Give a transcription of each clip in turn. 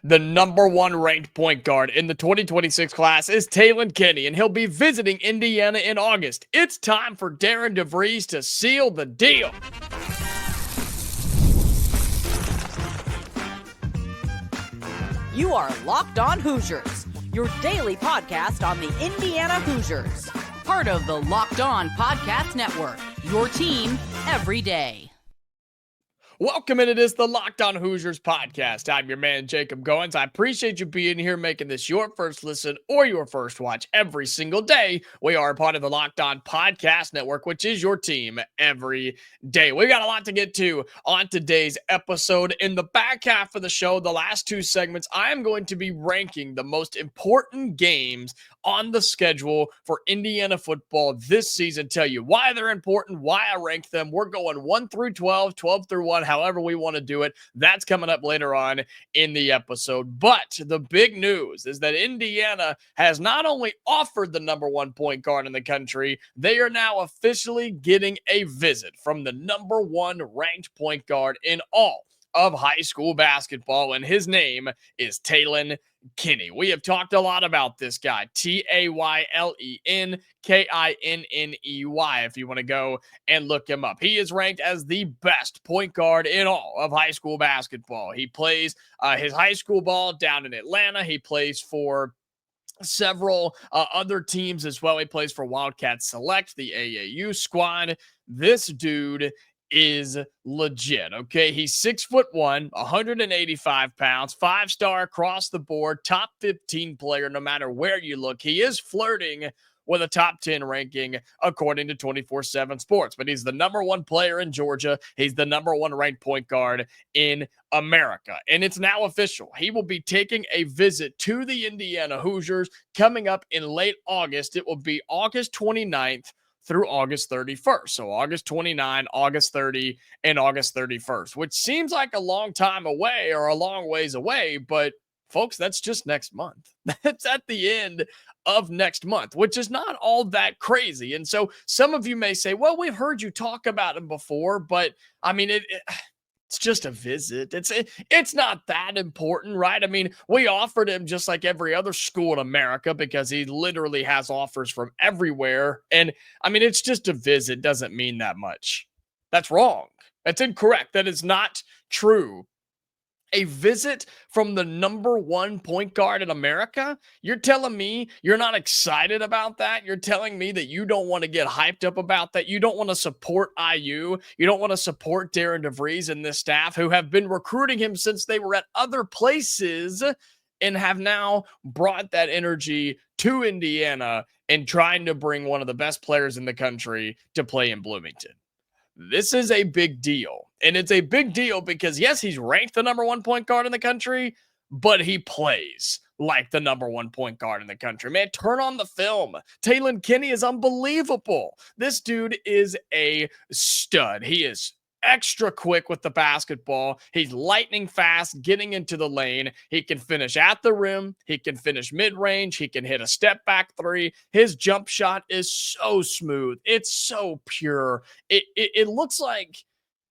The number one ranked point guard in the 2026 class is Taylen Kinny, and he'll be visiting Indiana in August. It's time for Darren DeVries to seal the deal. You are Locked On Hoosiers, your daily podcast on the Indiana Hoosiers. Part of the Locked On Podcast Network, your team every day. Welcome, and it is the Locked On Hoosiers podcast. I'm your man, Jacob Goins. I appreciate you being here, making this your first listen or your first watch every single day. We are a part of the Locked On Podcast Network, which is your team every day. We got a lot to get to on today's episode. In the back half of the show, the last two segments, I am going to be ranking the most important games on the schedule for Indiana football this season. Tell you why they're important, why I rank them. We're going 1 through 12, 12 through 1, however we want to do it. That's coming up later on in the episode. But the big news is that Indiana has not only offered the number one point guard in the country, they are now officially getting a visit from the number one ranked point guard in all of high school basketball, and his name is Taylen Kinny. We have talked a lot about this guy, Taylen Kinney, if you want to go and look him up. He is ranked as the best point guard in all of high school basketball. He plays his high school ball down in Atlanta. He plays for several other teams as well. He plays for Wildcat Select, the AAU squad. This dude is legit. Okay, he's 6'1", 185 pounds, 5-star across the board, top 15 player no matter where you look. He is flirting with a top 10 ranking according to 24/7 Sports, but he's the number one player in Georgia. He's the number one ranked point guard in America, and it's now official. He will be taking a visit to the Indiana Hoosiers coming up in late August. It will be August 29th through August 31st. So August 29, August 30, and August 31st, which seems like a long time away or a long ways away, but folks, that's just next month. That's at the end of next month, which is not all that crazy. And so some of you may say, well, we've heard you talk about him before, but I mean, it's just a visit. It's not that important, right? I mean, we offered him just like every other school in America because he literally has offers from everywhere. And I mean, it's just a visit. Doesn't mean that much. That's wrong. That's incorrect. That is not true. A visit from the number one point guard in America? You're telling me you're not excited about that? You're telling me that you don't want to get hyped up about that? You don't want to support IU? You don't want to support Darren DeVries and this staff who have been recruiting him since they were at other places and have now brought that energy to Indiana and trying to bring one of the best players in the country to play in Bloomington? This is a big deal. And it's a big deal because, yes, he's ranked the number one point guard in the country, but he plays like the number one point guard in the country. Man, turn on the film. Taylen Kinny is unbelievable. This dude is a stud. He is extra quick with the basketball. He's lightning fast, getting into the lane. He can finish at the rim. He can finish mid-range. He can hit a step-back three. His jump shot is so smooth. It's so pure. It looks like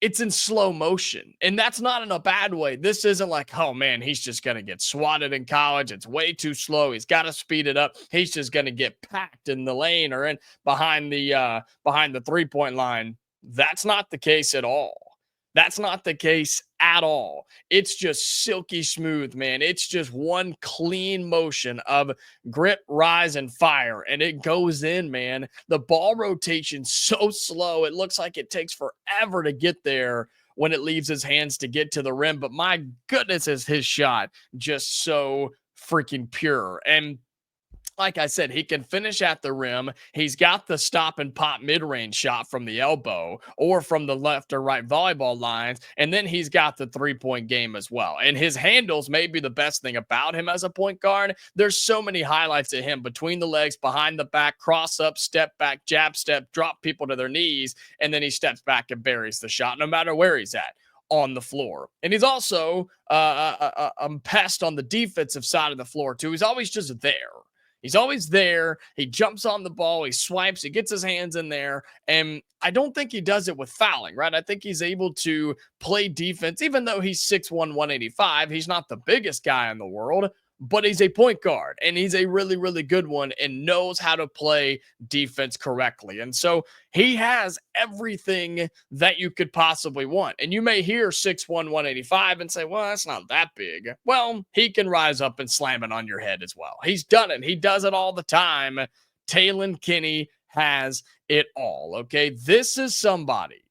it's in slow motion, and that's not in a bad way. This isn't like, oh man, he's just going to get swatted in college. It's way too slow. He's got to speed it up. He's just going to get packed in the lane or in behind the three-point line. That's not the case at all. That's not the case at all. It's just silky smooth, man. It's just one clean motion of grit, rise, and fire, and it goes in, man. The ball rotation's so slow. It looks like it takes forever to get there when it leaves his hands to get to the rim, but my goodness, is his shot just so freaking pure. And like I said, he can finish at the rim. He's got the stop and pop mid-range shot from the elbow or from the left or right volleyball lines. And then he's got the three-point game as well. And his handles may be the best thing about him as a point guard. There's so many highlights of him between the legs, behind the back, cross up, step back, jab step, drop people to their knees, and then he steps back and buries the shot no matter where he's at on the floor. And he's also a pest on the defensive side of the floor too. He's always just there. He's always there. He jumps on the ball. He swipes. He gets his hands in there. And I don't think he does it with fouling, right? I think he's able to play defense, even though he's 6'1", 185. He's not the biggest guy in the world, but he's a point guard, and he's a really, really good one and knows how to play defense correctly. And so he has everything that you could possibly want. And you may hear 6'1", 185 and say, well, that's not that big. Well, he can rise up and slam it on your head as well. He's done it. He does it all the time. Taylen Kinny has it all, okay? This is somebody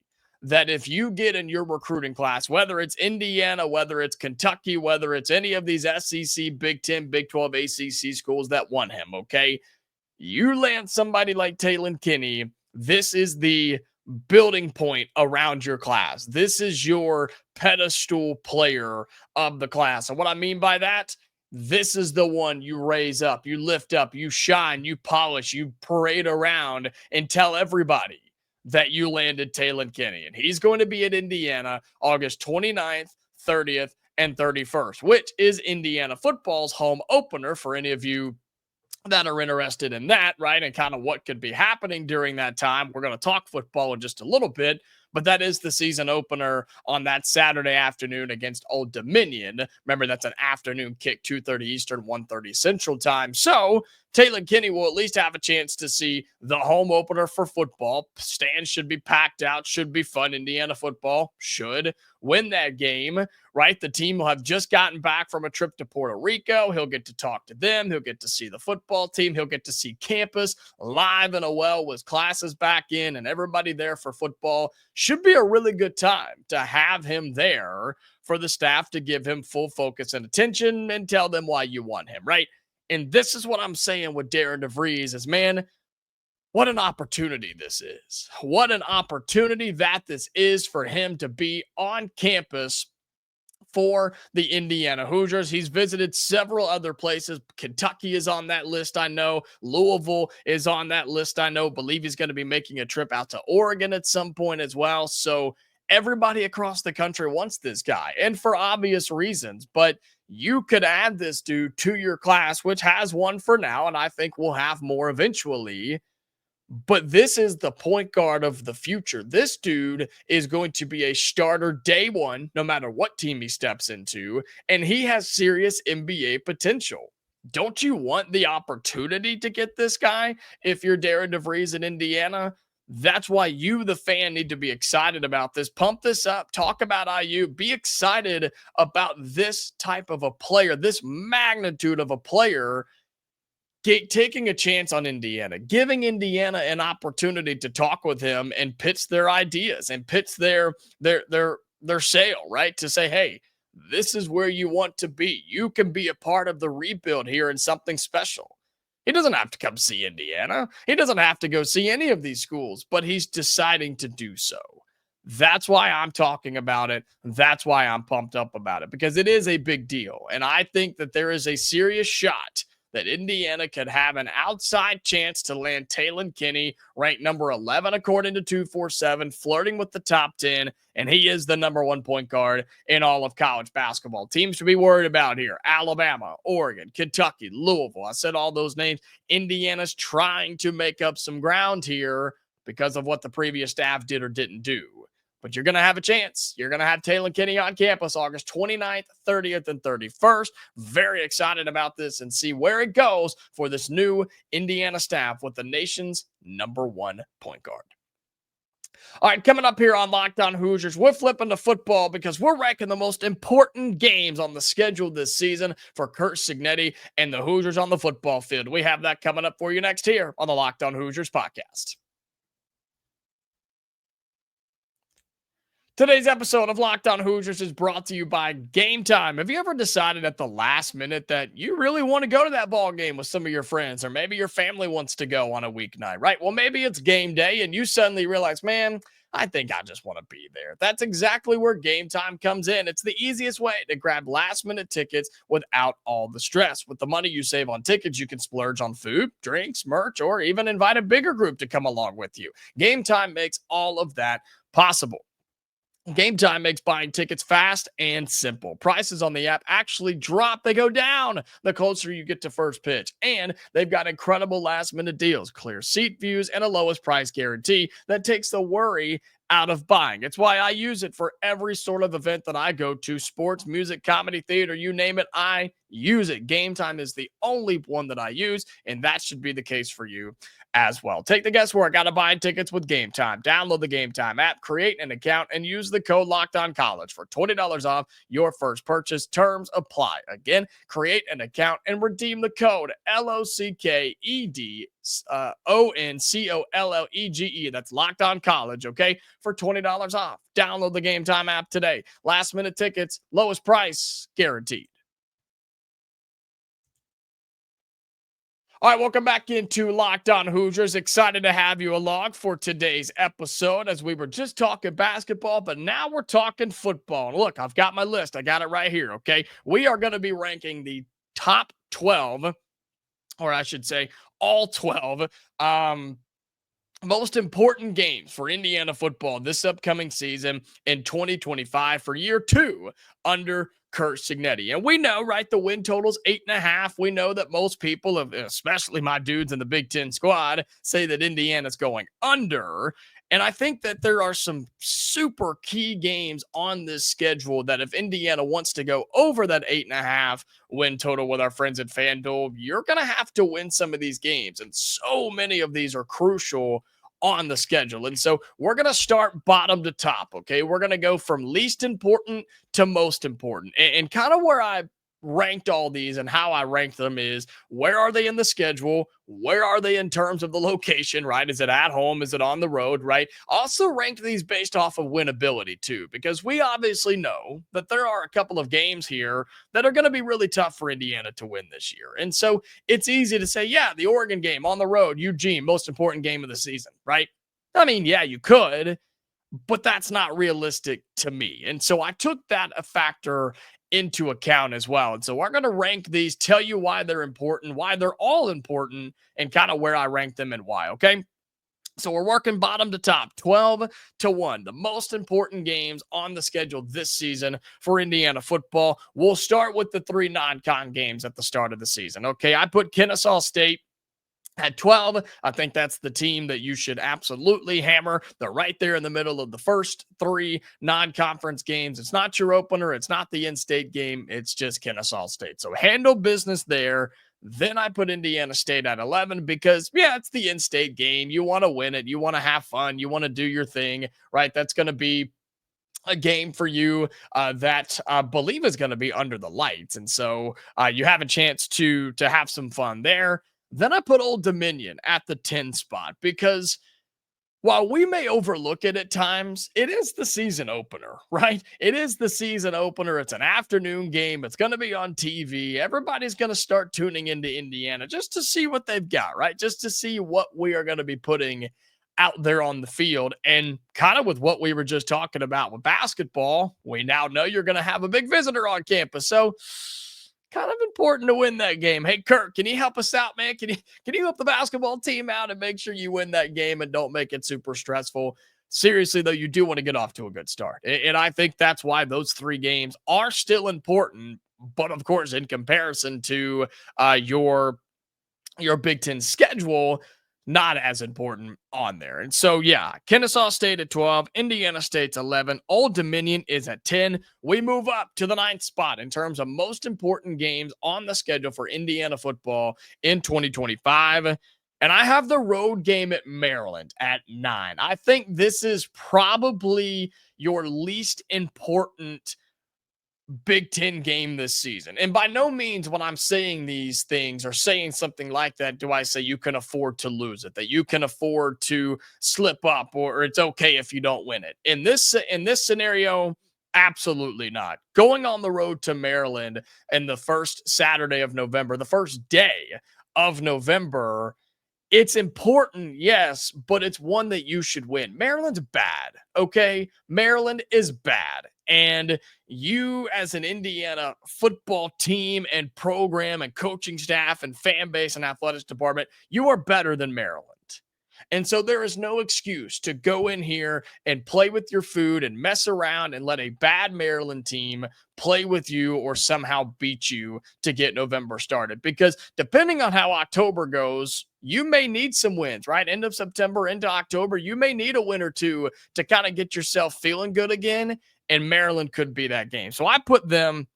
that if you get in your recruiting class, whether it's Indiana, whether it's Kentucky, whether it's any of these SEC, Big 10, Big 12, ACC schools that want him, okay? You land somebody like Taylen Kinny, this is the building point around your class. This is your pedestal player of the class. And what I mean by that, this is the one you raise up, you lift up, you shine, you polish, you parade around and tell everybody that you landed Taylen Kinny. And he's going to be at Indiana August 29th, 30th, and 31st, which is Indiana football's home opener for any of you that are interested in that, right? And kind of what could be happening during that time. We're going to talk football in just a little bit, but that is the season opener on that Saturday afternoon against Old Dominion. Remember, that's an afternoon kick, 2:30 Eastern, 1:30 Central time. So Taylen Kinny will at least have a chance to see the home opener for football. Stands should be packed out, should be fun. Indiana football should win that game, right? The team will have just gotten back from a trip to Puerto Rico. He'll get to talk to them. He'll get to see the football team. He'll get to see campus live and well with classes back in and everybody there for football. Should be a really good time to have him there for the staff to give him full focus and attention and tell them why you want him, right? And this is what I'm saying with Darren DeVries is, man, what an opportunity this is. What an opportunity that this is for him to be on campus for the Indiana Hoosiers. He's visited several other places. Kentucky is on that list, I know. Louisville is on that list, I know. Believe he's going to be making a trip out to Oregon at some point as well. So everybody across the country wants this guy, and for obvious reasons. But you could add this dude to your class, which has one for now, and I think we'll have more eventually. But this is the point guard of the future. This dude is going to be a starter day one, no matter what team he steps into, and he has serious NBA potential. Don't you want the opportunity to get this guy if you're Darren DeVries in Indiana? That's why you, the fan, need to be excited about this. Pump this up. Talk about IU. Be excited about this type of a player, this magnitude of a player taking a chance on Indiana, giving Indiana an opportunity to talk with him and pitch their ideas and pitch their sale, right? To say, hey, this is where you want to be. You can be a part of the rebuild here and something special. He doesn't have to come see Indiana. He doesn't have to go see any of these schools, but he's deciding to do so. That's why I'm talking about it. That's why I'm pumped up about it, because it is a big deal. And I think that there is a serious shot that Indiana could have an outside chance to land Taylen Kinny, ranked number 11 according to 247, flirting with the top 10, and he is the number one point guard in all of college basketball. Teams to be worried about here: Alabama, Oregon, Kentucky, Louisville. I said all those names. Indiana's trying to make up some ground here because of what the previous staff did or didn't do. But you're going to have a chance. You're going to have Taylen Kinny on campus August 29th, 30th, and 31st. Very excited about this and see where it goes for this new Indiana staff with the nation's number one point guard. All right, coming up here on Locked On Hoosiers, we're flipping to football because we're ranking the most important games on the schedule this season for Curt Cignetti and the Hoosiers on the football field. We have that coming up for you next here on the Locked On Hoosiers podcast. Today's episode of Locked On Hoosiers is brought to you by Game Time. Have you ever decided at the last minute that you really want to go to that ball game with some of your friends, or maybe your family wants to go on a weeknight, right? Well, maybe it's game day and you suddenly realize, man, I think I just want to be there. That's exactly where Game Time comes in. It's the easiest way to grab last-minute tickets without all the stress. With the money you save on tickets, you can splurge on food, drinks, merch, or even invite a bigger group to come along with you. Game Time makes all of that possible. Game Time makes buying tickets fast and simple. Prices on the app actually drop, they go down the closer you get to first pitch. And they've got incredible last minute deals, clear seat views, and a lowest price guarantee that takes the worry out of buying. It's why I use it for every sort of event that I go to: sports, music, comedy, theater, you name it, I use it. Game Time is the only one that I use, and that should be the case for you as well. Take the guesswork out of buying tickets with Game Time. Download the Game Time app, create an account, and use the code LOCKEDONCollege for $20 off your first purchase. Terms apply. Again, create an account and redeem the code LOCKEDONCOLLEGE. That's Locked On College, okay, for $20 off. Download the Game Time app today. Last minute tickets, lowest price guaranteed. All right, welcome back into Locked On Hoosiers. Excited to have you along for today's episode, as we were just talking basketball, but now we're talking football. And look, I've got my list. I got it right here, okay? We are going to be ranking the top 12, or I should say all 12, most important games for Indiana football this upcoming season in 2025 for year 2 under Curt Cignetti. And we know, right, the win total's 8.5. We know that most people, especially my dudes in the Big Ten squad, say that Indiana's going under. And I think that there are some super key games on this schedule that if Indiana wants to go over that 8.5 win total with our friends at FanDuel, you're going to have to win some of these games. And so many of these are crucial on the schedule. And so we're going to start bottom to top, okay? We're going to go from least important to most important. And kind of where I ranked all these and how I ranked them is, where are they in the schedule? Where are they in terms of the location, right? Is it at home? Is it on the road, right? Also ranked these based off of winnability too, because we obviously know that there are a couple of games here that are going to be really tough for Indiana to win this year. And so it's easy to say, yeah, the Oregon game on the road, Eugene, most important game of the season, right? I mean, yeah, you could, but that's not realistic to me. And so I took that a factor into account as well. And so we're going to rank these, tell you why they're important, why they're all important, and kind of where I rank them and why, okay? So we're working bottom to top, 12-1, the most important games on the schedule this season for Indiana football. We'll start with the 3 non-con games at the start of the season, okay? I put Kennesaw State at 12. I think that's the team that you should absolutely hammer. They're right there in the middle of the first 3 non-conference games. It's not your opener. It's not the in-state game. It's just Kennesaw State. So handle business there. Then I put Indiana State at 11 because, yeah, it's the in-state game. You want to win it. You want to have fun. You want to do your thing, right? That's going to be a game for you that I believe is going to be under the lights. And so you have a chance to have some fun there. Then I put Old Dominion at the 10 spot because while we may overlook it at times, it is the season opener, right? It is the season opener. It's an afternoon game. It's going to be on TV. Everybody's going to start tuning into Indiana just to see what they've got, right? Just to see what we are going to be putting out there on the field. And kind of with what we were just talking about with basketball, we now know you're going to have a big visitor on campus. So kind of important to win that game. Hey, Curt, can you help us out, man? Can you help the basketball team out and make sure you win that game and don't make it super stressful? Seriously, though, you do want to get off to a good start. And I think that's why those 3 games are still important. But, of course, in comparison to your Big Ten schedule, not as important on there. And so, yeah, Kennesaw State at 12, Indiana State's 11, Old Dominion is at 10. We move up to the 9th spot in terms of most important games on the schedule for Indiana football in 2025. And I have the road game at Maryland at 9. I think this is probably your least important Big Ten game this season. And by no means when I'm saying these things or saying something like that, do I say you can afford to lose it, that you can afford to slip up, or it's okay if you don't win it. In this scenario, absolutely not. Going on the road to Maryland in the first Saturday of November, the first day of November, it's important, yes, but it's one that you should win. Maryland's bad, okay? Maryland is bad. And you, as an Indiana football team and program and coaching staff and fan base and athletics department, you are better than Maryland. And so there is no excuse to go in here and play with your food and mess around and let a bad Maryland team play with you or somehow beat you to get November started. Because depending on how October goes, you may need some wins, right? End of September into October, you may need a win or two to kind of get yourself feeling good again. And Maryland could be that game. So I put them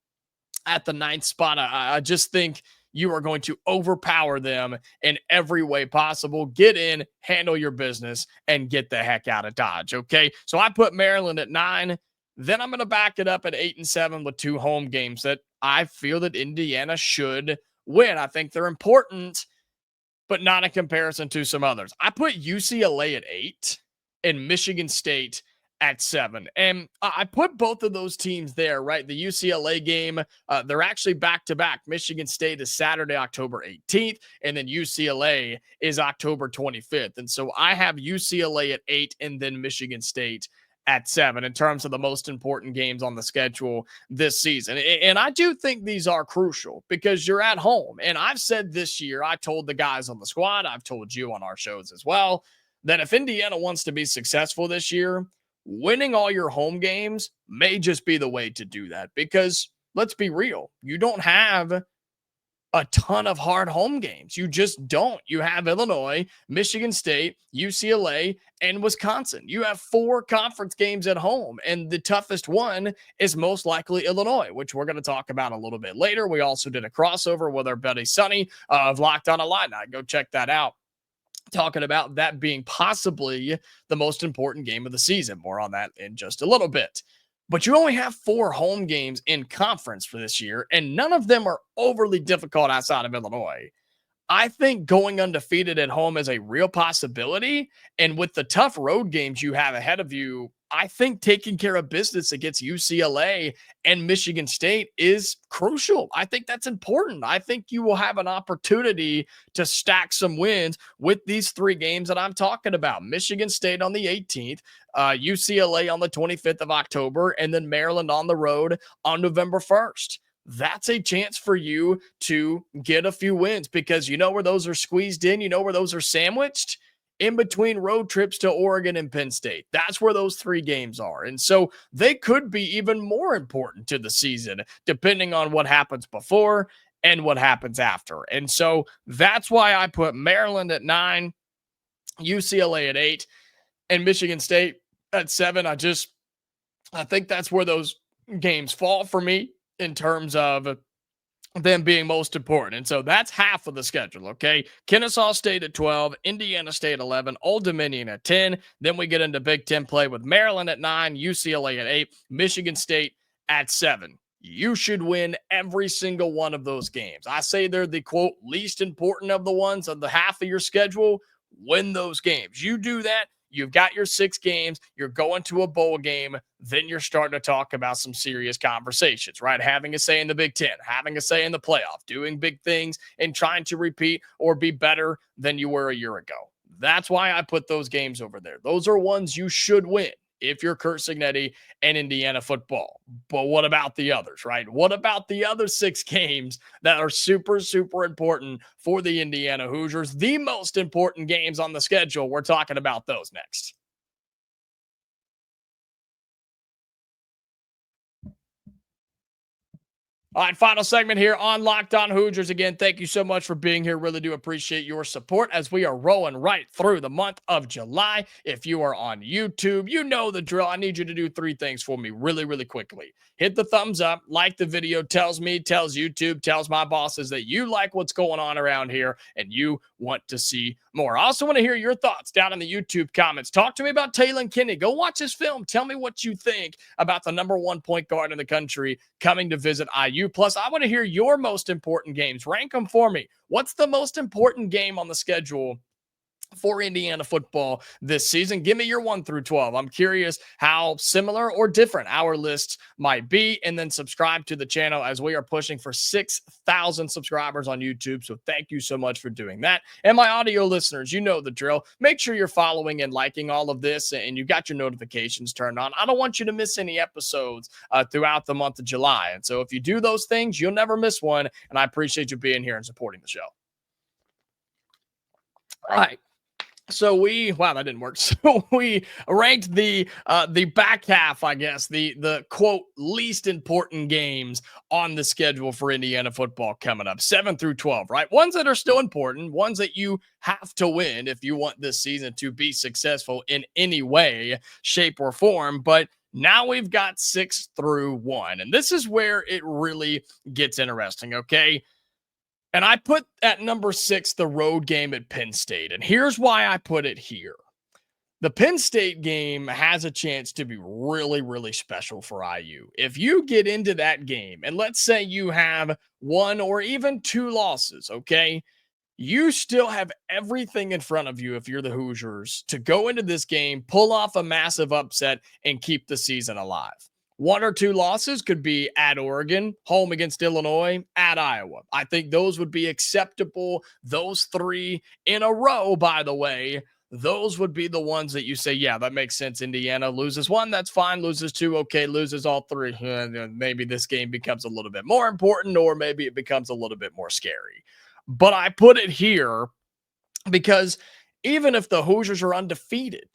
at the 9th spot. I just think you are going to overpower them in every way possible. Get in, handle your business, and get the heck out of Dodge. Okay. So I put Maryland at 9. Then I'm going to back it up at 8 and 7 with 2 home games that I feel that Indiana should win. I think they're important, but not in comparison to some others. I put UCLA at 8 and Michigan State at 7. And I put both of those teams there, right? The UCLA game, they're actually back-to-back. Michigan State is Saturday, October 18th, and then UCLA is October 25th. And so I have UCLA at 8 and then Michigan State at 7 in terms of the most important games on the schedule this season. And I do think these are crucial because you're at home. And I've said this year, I told the guys on the squad, I've told you on our shows as well, that if Indiana wants to be successful this year, winning all your home games may just be the way to do that. Because let's be real, you don't have a ton of hard home games. You just don't. You have Illinois, Michigan State, UCLA, and Wisconsin. You have 4 conference games at home, and the toughest one is most likely Illinois, which we're going to talk about a little bit later. We also did a crossover with our buddy Sonny of Locked On Illini. Go check that out. Talking about that being possibly the most important game of the season. More on that in just a little bit. But you only have 4 home games in conference for this year, and none of them are overly difficult outside of Illinois. I think going undefeated at home is a real possibility. And with the tough road games you have ahead of you, I think taking care of business against UCLA and Michigan State is crucial. I think that's important. I think you will have an opportunity to stack some wins with these 3 games that I'm talking about. Michigan State on the 18th, UCLA on the 25th of October, and then Maryland on the road on November 1st. That's a chance for you to get a few wins because you know where those are squeezed in. You know where those are sandwiched in between road trips to Oregon and Penn State. That's where those 3 games are. And so they could be even more important to the season, depending on what happens before and what happens after. And so that's why I put Maryland at 9, UCLA at 8, and Michigan State at 7. I think that's where those games fall for me in terms of them being most important. And so that's half of the schedule, okay? Kennesaw State at 12, Indiana State 11, Old Dominion at 10. Then we get into Big Ten play with Maryland at 9, UCLA at 8, Michigan State at 7. You should win every single one of those games. I say they're the, quote, least important of the ones of the half of your schedule. Win those games. You do that, you've got your 6 games, you're going to a bowl game, then you're starting to talk about some serious conversations, right? Having a say in the Big Ten, having a say in the playoff, doing big things and trying to repeat or be better than you were a year ago. That's why I put those games over there. Those are ones you should win if you're Curt Cignetti and Indiana football. But what about the others, right? What about the other 6 games that are super, super important for the Indiana Hoosiers? The most important games on the schedule. We're talking about those next. All right, final segment here on Locked On Hoosiers. Again, thank you so much for being here. Really do appreciate your support as we are rolling right through the month of July. If you are on YouTube, you know the drill. I need you to do 3 things for me really, really quickly. Hit the thumbs up, like the video, tells me, tells YouTube, tells my bosses that you like what's going on around here and you want to see more. I also want to hear your thoughts down in the YouTube comments. Talk to me about Taylen Kinny. Go watch his film. Tell me what you think about the #1 point guard in the country coming to visit IU. Plus, I want to hear your most important games. Rank them for me. What's the most important game on the schedule for Indiana football this season? Give me your 1 through 12. I'm curious how similar or different our lists might be. And then subscribe to the channel as we are pushing for 6,000 subscribers on YouTube. So thank you so much for doing that. And my audio listeners, you know the drill. Make sure you're following and liking all of this and you got your notifications turned on. I don't want you to miss any episodes throughout the month of July. And so if you do those things, you'll never miss one. And I appreciate you being here and supporting the show. All right. Wow, that didn't work. So we ranked the back half, I guess, the quote least important games on the schedule for Indiana football coming up, 7 through 12, right? Ones that are still important, ones that you have to win if you want this season to be successful in any way, shape, or form. But now we've got 6 through 1, and this is where it really gets interesting, okay? And I put at number 6 the road game at Penn State. And here's why I put it here. The Penn State game has a chance to be really, really special for IU. If you get into that game, and let's say you have 1 or even 2 losses, okay? You still have everything in front of you if you're the Hoosiers to go into this game, pull off a massive upset, and keep the season alive. 1 or 2 losses could be at Oregon, home against Illinois, at Iowa. I think those would be acceptable. Those 3 in a row, by the way, those would be the ones that you say, yeah, that makes sense. Indiana loses 1, that's fine. Loses 2, okay. Loses all 3. Maybe this game becomes a little bit more important, or maybe it becomes a little bit more scary. But I put it here because even if the Hoosiers are undefeated,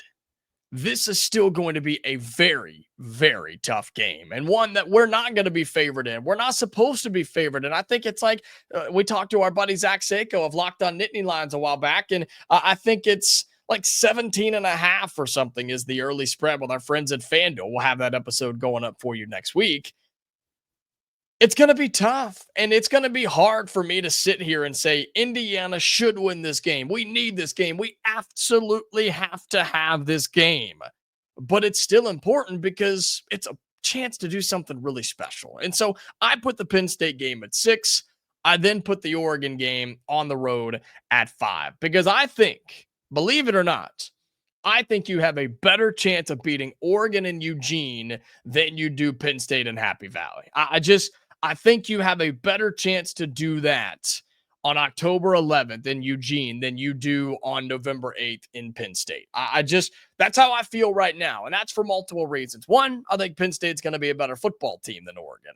this is still going to be a very, very tough game, and one that we're not going to be favored in. We're not supposed to be favored. And I think it's like we talked to our buddy Zach Seiko of Locked On Nittany Lines a while back, and I think it's like 17.5 or something is the early spread with our friends at FanDuel. We'll have that episode going up for you next week. It's going to be tough, and it's going to be hard for me to sit here and say Indiana should win this game. We need this game. We absolutely have to have this game. But it's still important because it's a chance to do something really special. And so I put the Penn State game at 6. I then put the Oregon game on the road at 5 because I think, believe it or not, I think you have a better chance of beating Oregon and Eugene than you do Penn State and Happy Valley. I think you have a better chance to do that on October 11th in Eugene than you do on November 8th in Penn State. That's how I feel right now. And that's for multiple reasons. One, I think Penn State's going to be a better football team than Oregon.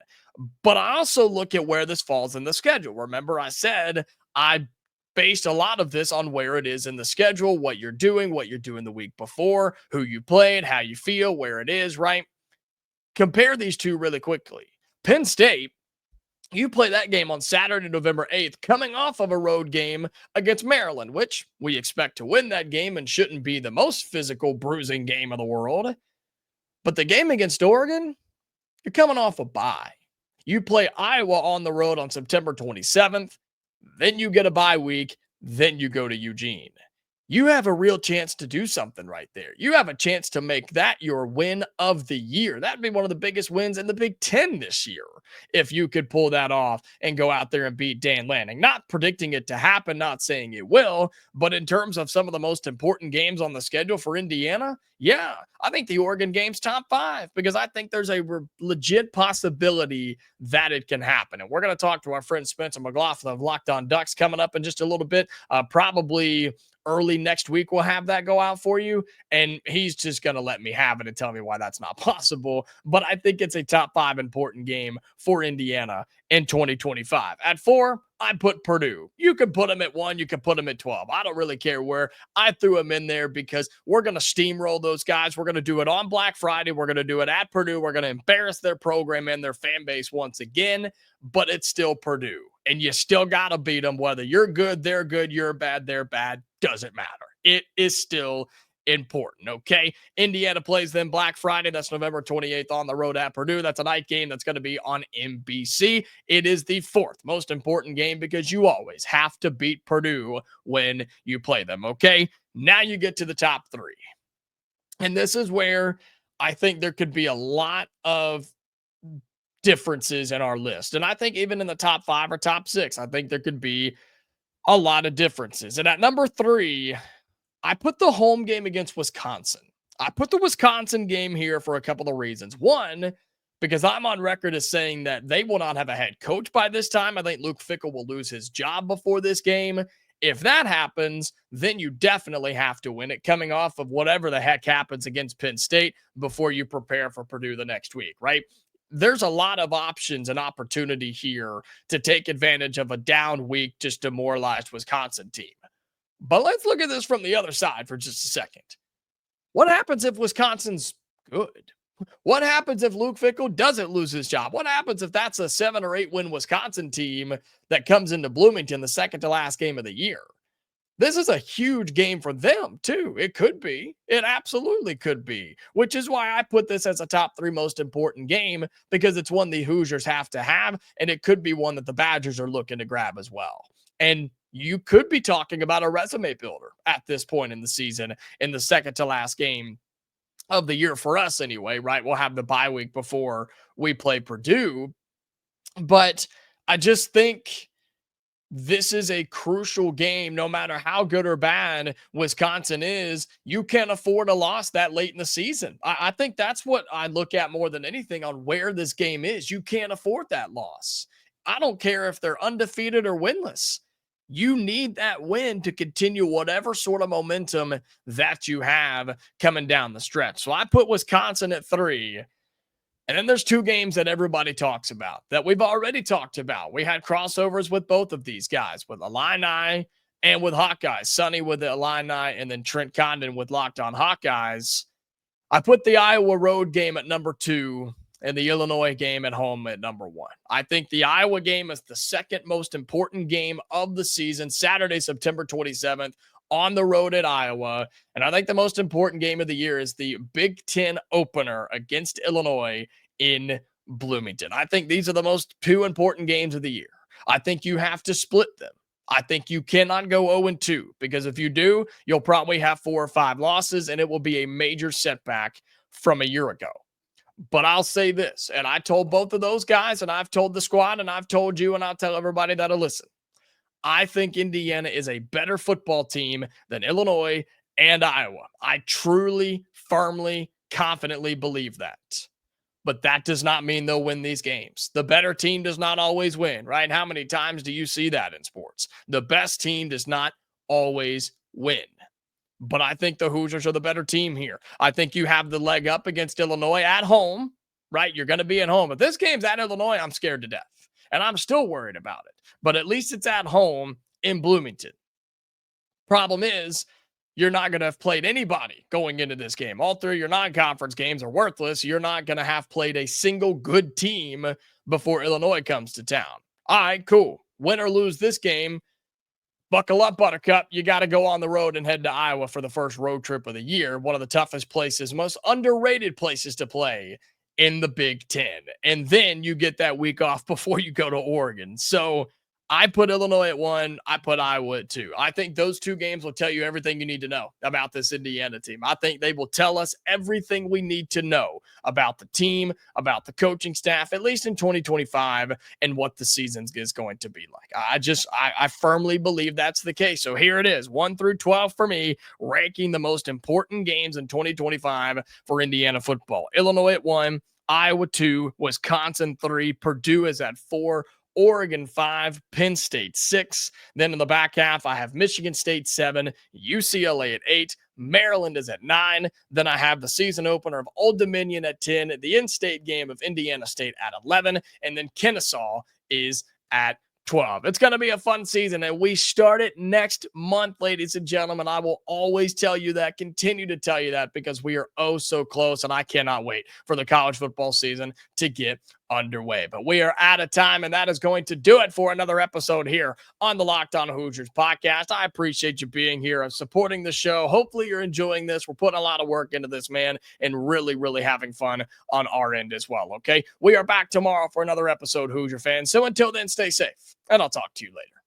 But I also look at where this falls in the schedule. Remember, I said I based a lot of this on where it is in the schedule, what you're doing the week before, who you played, how you feel, where it is, right? Compare these two really quickly. Penn State, you play that game on Saturday, November 8th, coming off of a road game against Maryland, which we expect to win that game and shouldn't be the most physical, bruising game of the world. But the game against Oregon, you're coming off a bye. You play Iowa on the road on September 27th. Then you get a bye week. Then you go to Eugene. You have a real chance to do something right there. You have a chance to make that your win of the year. That'd be one of the biggest wins in the Big Ten this year if you could pull that off and go out there and beat Dan Lanning. Not predicting it to happen, not saying it will, but in terms of some of the most important games on the schedule for Indiana, yeah, I think the Oregon game's top 5 because I think there's a legit possibility that it can happen. And we're going to talk to our friend Spencer McLaughlin of Locked On Ducks coming up in just a little bit, probably early next week we'll have that go out for you, and he's just going to let me have it and tell me why that's not possible. But I think it's a top 5 important game for Indiana in 2025. At 4, I put Purdue. You can put them at 1, you can put them at 12. I don't really care where. I threw them in there because we're going to steamroll those guys. We're going to do it on Black Friday. We're going to do it at Purdue. We're going to embarrass their program and their fan base once again, but it's still Purdue. And you still got to beat them, whether you're good, they're good, you're bad, they're bad. Doesn't matter. It is still important, okay? Indiana plays them Black Friday. That's November 28th on the road at Purdue. That's a night game that's going to be on NBC. It is the 4th most important game because you always have to beat Purdue when you play them, okay? Now you get to the top 3. And this is where I think there could be a lot of differences in our list. And I think even in the top 5 or top 6, I think there could be a lot of differences. And at number 3, I put the home game against Wisconsin. I put the Wisconsin game here for a couple of reasons. One, because I'm on record as saying that they will not have a head coach by this time. I think Luke Fickell will lose his job before this game. If that happens, then you definitely have to win it coming off of whatever the heck happens against Penn State before you prepare for Purdue the next week, right? There's a lot of options and opportunity here to take advantage of a down week, just demoralized Wisconsin team. But let's look at this from the other side for just a second. What happens if Wisconsin's good? What happens if Luke Fickell doesn't lose his job? What happens if that's a 7 or 8 win Wisconsin team that comes into Bloomington the second to last game of the year? This is a huge game for them, too. It could be. It absolutely could be, which is why I put this as a top 3 most important game, because it's one the Hoosiers have to have, and it could be one that the Badgers are looking to grab as well. And you could be talking about a resume builder at this point in the season, in the second to last game of the year for us anyway, right? We'll have the bye week before we play Purdue. But I just think this is a crucial game. No matter how good or bad Wisconsin is, you can't afford a loss that late in the season. I think that's what I look at more than anything on where this game is. You can't afford that loss. I don't care if they're undefeated or winless. You need that win to continue whatever sort of momentum that you have coming down the stretch. So I put Wisconsin at 3. And then there's 2 games that everybody talks about that we've already talked about. We had crossovers with both of these guys, with Illini and with Hawkeyes. Sonny with the Illini, and then Trent Condon with Locked On Hawkeyes. I put the Iowa road game at number 2 and the Illinois game at home at number 1. I think the Iowa game is the second most important game of the season, Saturday, September 27th, on the road at Iowa. And I think the most important game of the year is the Big Ten opener against Illinois in Bloomington. I think these are the most 2 important games of the year. I think you have to split them. I think you cannot go 0-2, because if you do, you'll probably have 4 or 5 losses, and it will be a major setback from a year ago. But I'll say this, and I told both of those guys, and I've told the squad, and I've told you, and I'll tell everybody that'll listen. I think Indiana is a better football team than Illinois and Iowa. I truly, firmly, confidently believe that. But that does not mean they'll win these games. The better team does not always win, right? How many times do you see that in sports? The best team does not always win. But I think the Hoosiers are the better team here. I think you have the leg up against Illinois at home, right? You're going to be at home. If this game's at Illinois, I'm scared to death. And I'm still worried about it. But at least it's at home in Bloomington. Problem is, you're not going to have played anybody going into this game. All 3 of your non-conference games are worthless. You're not going to have played a single good team before Illinois comes to town. All right, cool. Win or lose this game, buckle up, Buttercup. You got to go on the road and head to Iowa for the first road trip of the year. One of the toughest places, most underrated places to play in the Big Ten. And then you get that week off before you go to Oregon. So I put Illinois at 1. I put Iowa at 2. I think those 2 games will tell you everything you need to know about this Indiana team. I think they will tell us everything we need to know about the team, about the coaching staff, at least in 2025, and what the season is going to be like. I firmly believe that's the case. So here it is, 1 through 12 for me, ranking the most important games in 2025 for Indiana football. Illinois at 1, Iowa 2, Wisconsin 3, Purdue is at 4, Oregon 5, Penn State 6. Then in the back half, I have Michigan State 7, UCLA at 8, Maryland is at 9. Then I have the season opener of Old Dominion at 10, the in-state game of Indiana State at 11, and then Kennesaw is at 12. It's going to be a fun season, and we start it next month, ladies and gentlemen. I will always tell you that, continue to tell you that, because we are oh so close, and I cannot wait for the college football season to get underway. But we are out of time, and that is going to do it for another episode here on the Locked On Hoosiers podcast. I appreciate you being here and supporting the show. Hopefully you're enjoying this. We're putting a lot of work into this, man, and really, really having fun on our end as well, okay? We are back tomorrow for another episode, Hoosier fans. So until then, stay safe, and I'll talk to you later.